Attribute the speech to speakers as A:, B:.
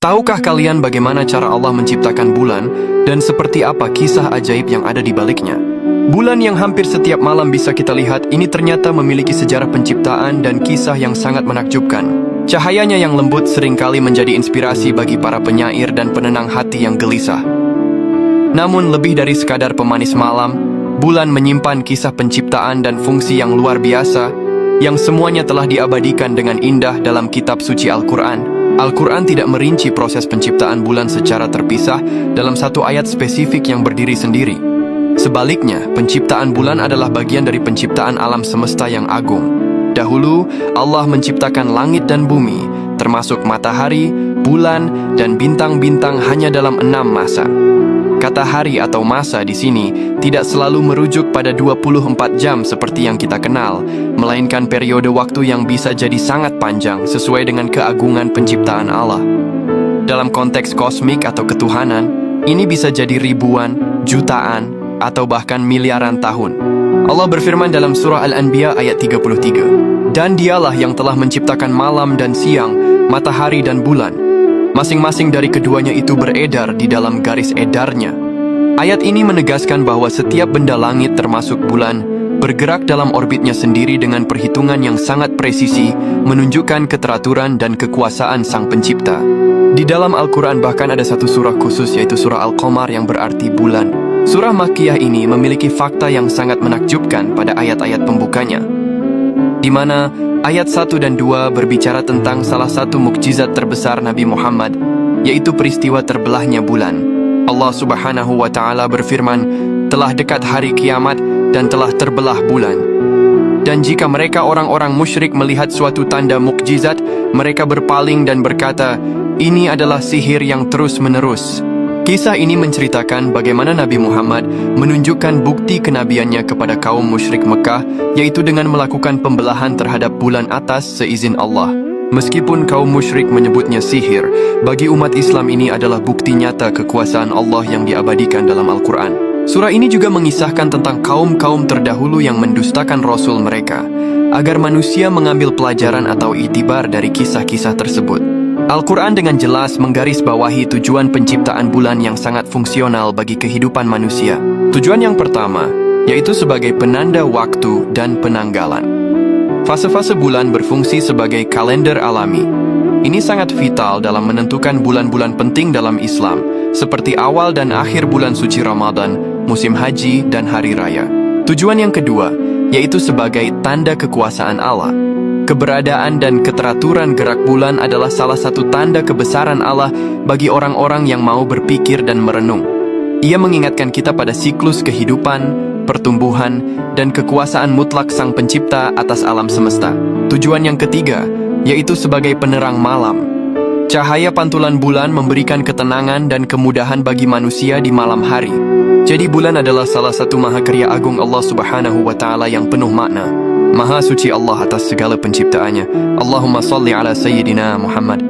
A: Tahukah kalian bagaimana cara Allah menciptakan bulan dan seperti apa kisah ajaib yang ada di baliknya? Bulan yang hampir setiap malam bisa kita lihat ini ternyata memiliki sejarah penciptaan dan kisah yang sangat menakjubkan. Cahayanya yang lembut seringkali menjadi inspirasi bagi para penyair dan penenang hati yang gelisah. Namun lebih dari sekadar pemanis malam, bulan menyimpan kisah penciptaan dan fungsi yang luar biasa, yang semuanya telah diabadikan dengan indah dalam kitab suci Al-Quran. Al-Quran tidak merinci proses penciptaan bulan secara terpisah dalam satu ayat spesifik yang berdiri sendiri. Sebaliknya, penciptaan bulan adalah bagian dari penciptaan alam semesta yang agung. Dahulu, Allah menciptakan langit dan bumi, termasuk matahari, bulan, dan bintang-bintang hanya dalam 6 masa. Kata hari atau masa di sini tidak selalu merujuk pada 24 jam seperti yang kita kenal, melainkan periode waktu yang bisa jadi sangat panjang sesuai dengan keagungan penciptaan Allah. Dalam konteks kosmik atau ketuhanan, ini bisa jadi ribuan, jutaan, atau bahkan miliaran tahun. Allah berfirman dalam surah Al-Anbiya ayat 33, "Dan dialah yang telah menciptakan malam dan siang, matahari dan bulan. Masing-masing dari keduanya itu beredar di dalam garis edarnya." Ayat ini menegaskan bahwa setiap benda langit termasuk bulan bergerak dalam orbitnya sendiri dengan perhitungan yang sangat presisi, menunjukkan keteraturan dan kekuasaan Sang Pencipta. Di dalam Al-Quran bahkan ada satu surah khusus yaitu surah Al-Qamar yang berarti bulan. Surah Makkiyah ini memiliki fakta yang sangat menakjubkan pada ayat-ayat pembukanya, di mana ayat 1 dan 2 berbicara tentang salah satu mukjizat terbesar Nabi Muhammad, yaitu peristiwa terbelahnya bulan. Allah Subhanahu wa Ta'ala berfirman, "Telah dekat hari kiamat dan telah terbelah bulan. Dan jika mereka orang-orang musyrik melihat suatu tanda mukjizat, mereka berpaling dan berkata, 'Ini adalah sihir yang terus-menerus.'" Kisah ini menceritakan bagaimana Nabi Muhammad menunjukkan bukti kenabiannya kepada kaum musyrik Mekah, yaitu dengan melakukan pembelahan terhadap bulan atas seizin Allah. Meskipun kaum musyrik menyebutnya sihir, bagi umat Islam ini adalah bukti nyata kekuasaan Allah yang diabadikan dalam Al-Quran. Surah ini juga mengisahkan tentang kaum-kaum terdahulu yang mendustakan Rasul mereka, agar manusia mengambil pelajaran atau iktibar dari kisah-kisah tersebut. Al-Quran dengan jelas menggarisbawahi tujuan penciptaan bulan yang sangat fungsional bagi kehidupan manusia. Tujuan yang pertama, yaitu sebagai penanda waktu dan penanggalan. Fase-fase bulan berfungsi sebagai kalender alami. Ini sangat vital dalam menentukan bulan-bulan penting dalam Islam, seperti awal dan akhir bulan suci Ramadan, musim haji, dan hari raya. Tujuan yang kedua, yaitu sebagai tanda kekuasaan Allah. Keberadaan dan keteraturan gerak bulan adalah salah satu tanda kebesaran Allah bagi orang-orang yang mau berpikir dan merenung. Ia mengingatkan kita pada siklus kehidupan, pertumbuhan, dan kekuasaan mutlak Sang Pencipta atas alam semesta. Tujuan yang ketiga, yaitu sebagai penerang malam. Cahaya pantulan bulan memberikan ketenangan dan kemudahan bagi manusia di malam hari. Jadi bulan adalah salah satu mahakarya agung Allah Subhanahu wa Ta'ala yang penuh makna. Maha suci Allah atas segala penciptaannya. Allahumma salli ala Sayyidina Muhammad.